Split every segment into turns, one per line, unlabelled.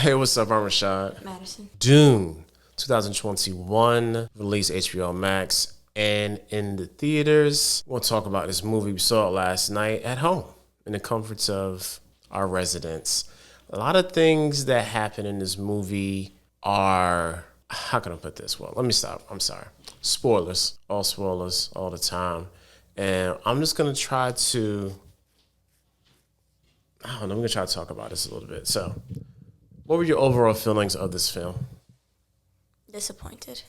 Hey, what's up? I'm Rashad.
Madison.
Dune, 2021, released HBO Max and in the theaters. We'll talk about this movie. We saw it last night at home in the comforts of our residence. A lot of things that happen in this movie are, how can I put this? Well, let me stop. I'm sorry. Spoilers, all the time. And I'm just going to try to, I don't know, I'm going to try to talk about this a little bit. So, what were your overall feelings of this film?
Disappointed.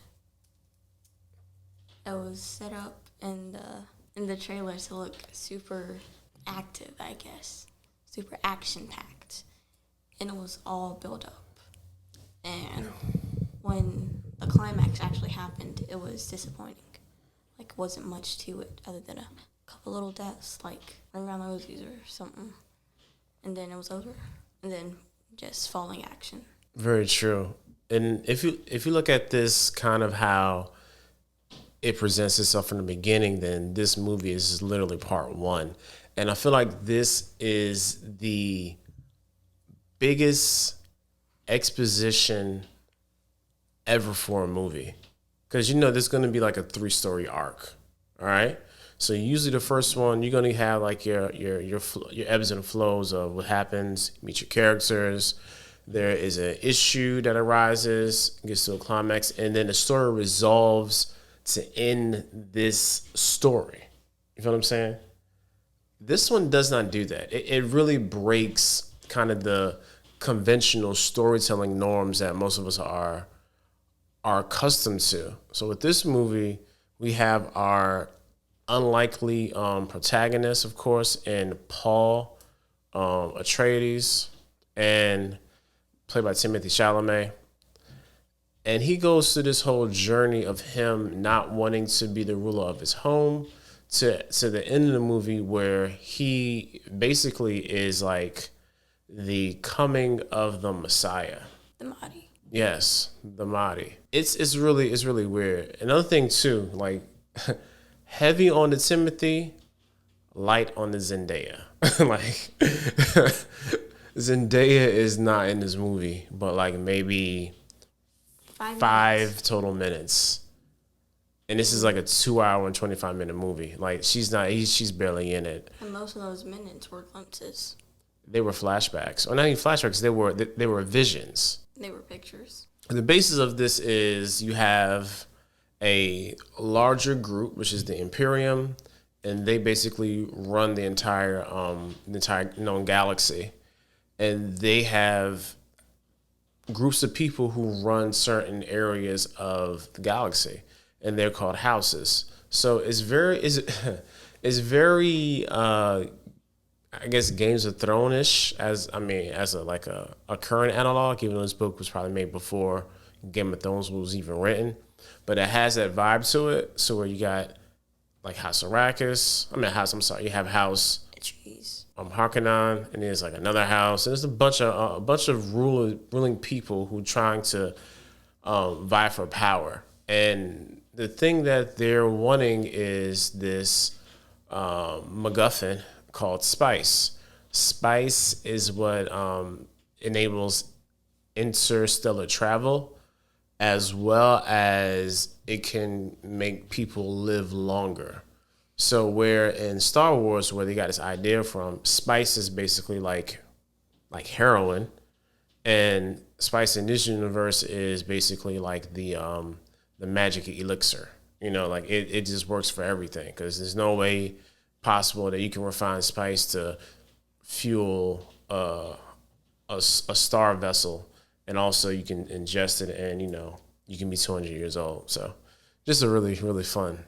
It was set up in the trailer to look super active, I guess. Super action packed. And it was all built up. And when the climax actually happened, it was disappointing. Like, wasn't much to it other than a couple little deaths, like running around the rosies or something. And then it was over. And then just falling action.
Very true. And if you look at this kind of how it presents itself from the beginning, then this movie is literally part one. And I feel like this is the biggest exposition ever for a movie. Because there's going to be like a 3-story arc. All right. So usually the first one, you're going to have like your ebbs and flows of what happens, meet your characters. There is an issue that arises, gets to a climax, and then the story resolves to end this story. You feel what I'm saying? This one does not do that. It really breaks kind of the conventional storytelling norms that most of us are accustomed to. So with this movie, we have our unlikely protagonist, of course, in Paul Atreides, and played by Timothy Chalamet. And he goes through this whole journey of him not wanting to be the ruler of his home to the end of the movie where he basically is like the coming of the Messiah.
The Madi.
Yes, the Madi. It's really weird. Another thing too, like heavy on the Timothy, light on the Zendaya. Like Zendaya is not in this movie, but like maybe 5 total minutes. And this is like a 2-hour and 25-minute movie. Like she's barely in it.
And most of those minutes were glimpses.
They were flashbacks. Or not even flashbacks, they were visions.
They were pictures.
The basis of this is you have a larger group, which is the Imperium, and they basically run the entire known galaxy. And they have groups of people who run certain areas of the galaxy, and they're called houses. So it's very I guess Games of Thrones-ish as a current analog, even though this book was probably made before Game of Thrones was even written. But it has that vibe to it. So where you got like House Arrakis, you have House Harkonnen, and there's like another house. And there's a bunch of ruling people who trying to vie for power. And the thing that they're wanting is this MacGuffin called spice. Spice is what enables interstellar travel, as well as it can make people live longer. So where in Star Wars, where they got this idea from, spice is basically like heroin, and spice in this universe is basically like the magic elixir. Like it just works for everything, because there's no way possible that you can refine spice to fuel a star vessel, and also you can ingest it, and you can be 200 years old. So just a really, really fun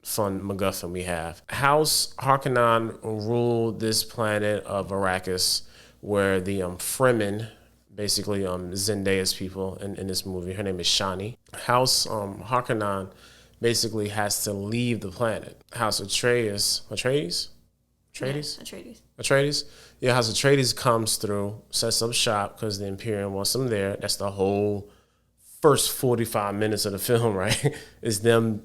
MacGuffin we have. House Harkonnen rule this planet of Arrakis, where the Fremen, basically Zendaya's people in this movie, her name is Shani. House Harkonnen basically has to leave the planet. House Atreides? Yeah, House Atreides comes through, sets up shop because the Imperium wants them there. That's the whole first 45 minutes of the film, right? Is them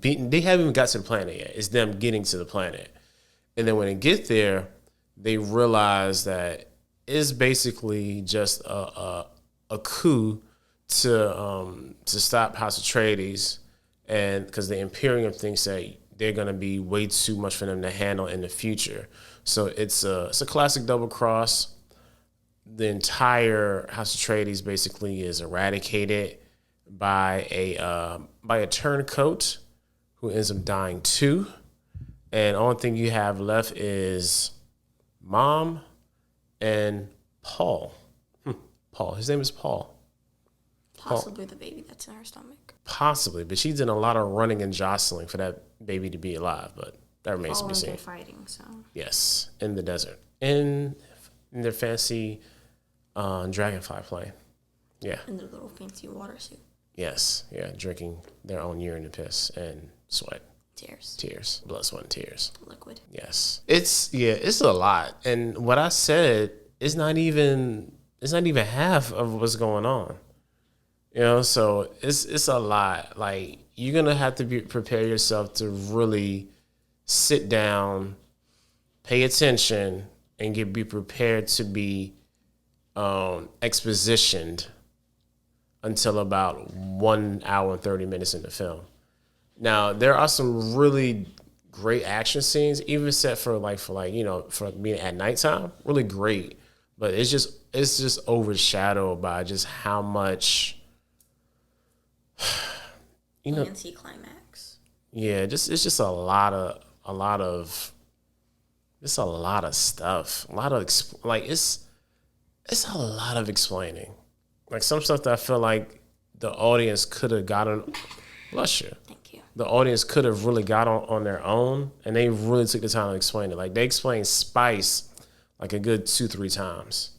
beating. They haven't even got to the planet yet. It's them getting to the planet. And then when they get there, they realize that is basically just a coup to stop House Atreides, and because the Imperium thinks that they're gonna be way too much for them to handle in the future. So it's a classic double cross. The entire House Atreides basically is eradicated by a turncoat who ends up dying too. And the only thing you have left is Mom and Paul. Paul. His name is Paul.
Possibly the baby that's in her stomach.
Possibly, but she's done a lot of running and jostling for that baby to be alive, but that remains to be seen.
Fighting, so.
Yes, in the desert. In their fancy dragonfly plane. Yeah.
In their little fancy water suit.
Yes, yeah, drinking their own urine and piss and sweat.
Tears.
Blood, sweat, and tears.
Liquid.
Yes. It's a lot. And what I said is not even half of what's going on. You know, so it's a lot. Like, you're gonna have to prepare yourself to really sit down, pay attention, and be prepared to be expositioned until about 1 hour and 30 minutes in the film. Now, there are some really great action scenes, even set for being at nighttime. Really great, but it's just overshadowed by just how much,
anticlimax.
Yeah, it's just a lot of stuff. A lot of it's a lot of explaining. Like, some stuff that I feel like the audience could have gotten. Bless you.
Thank you.
The audience could have really got on their own, and they really took the time to explain it. Like, they explained spice like a good 2-3 times.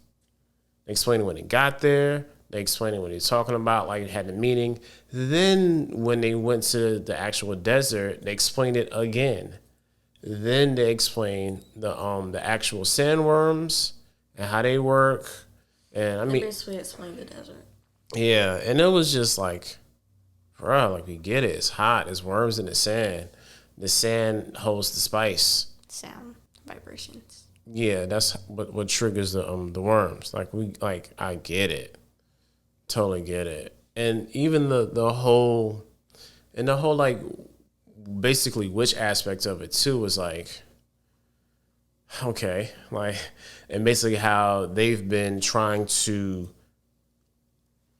They explained it when it got there. They explained it when they were talking about, like, it had the meaning. Then when they went to the actual desert, they explained it again. Then they explained the actual sandworms and how they work. And I mean,
basically explained the desert.
Yeah, and it was just like, bro, like, we get it. It's hot. There's worms in the sand. The sand holds the spice.
Sound, vibrations.
Yeah, that's what triggers the worms. I get it. Totally get it. And even the whole like, basically witch aspect of it too was like, okay, like, and basically how they've been trying to,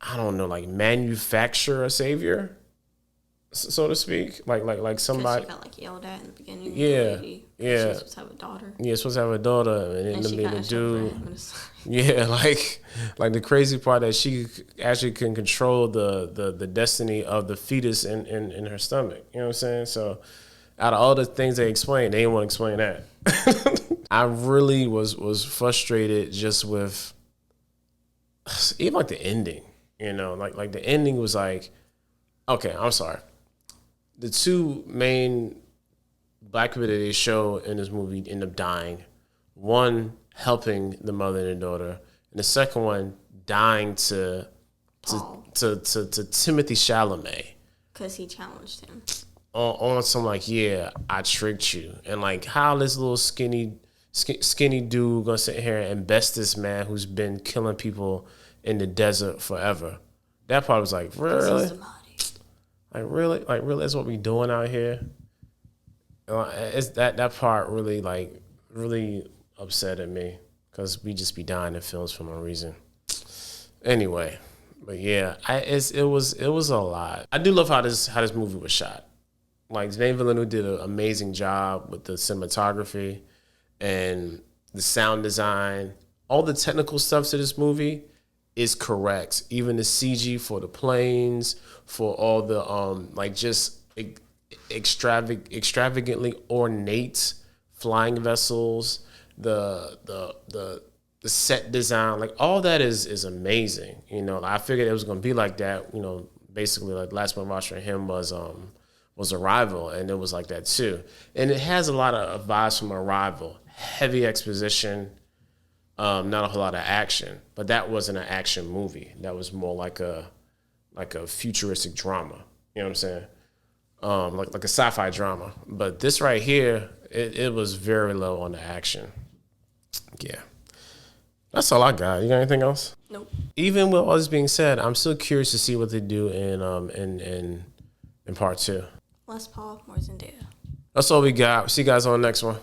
I don't know, like, manufacture a savior, so to speak. Like somebody.
She got, like, yelled at in the beginning.
Yeah.
She's supposed to have a daughter.
Yeah, supposed to have a daughter, and
And
ended up
she
being
got
a
shot
dude.
right.
Yeah, like the crazy part that she actually can control the destiny of the fetus in her stomach. You know what I'm saying? So, out of all the things they explained, they didn't want to explain that. I really was frustrated just with even like the ending. You know, like the ending was like, okay, I'm sorry. The two main black people that they show in this movie end up dying. One helping the mother and the daughter, and the second one dying to Timothy Chalamet.
Because he challenged him.
On some, like, yeah, I tricked you. And, like, how this little skinny dude gonna sit here and best this man who's been killing people in the desert forever. That part was like, really? Like, really? Like, really? That's what we doing out here? It's that part really, like, really upsetted me, because we just be dying in films for no reason. Anyway, but yeah, it was a lot. I do love how this movie was shot. Like, Denis Villeneuve did an amazing job with the cinematography and the sound design. All the technical stuff to this movie is correct. Even the CG for the planes, for all the like, just extravagantly ornate flying vessels, the set design, like, all that is amazing. You know, I figured it was gonna be like that. You know, basically, like, last one watching him was Arrival, and it was like that too. And it has a lot of vibes from Arrival. Heavy exposition, not a whole lot of action. But that wasn't an action movie. That was more like a futuristic drama. You know what I'm saying? Like a sci-fi drama. But this right here, it was very low on the action. Yeah. That's all I got. You got anything else?
Nope.
Even with all this being said, I'm still curious to see what they do in part 2.
Less Paul, more Zendaya.
That's all we got. See you guys on the next one.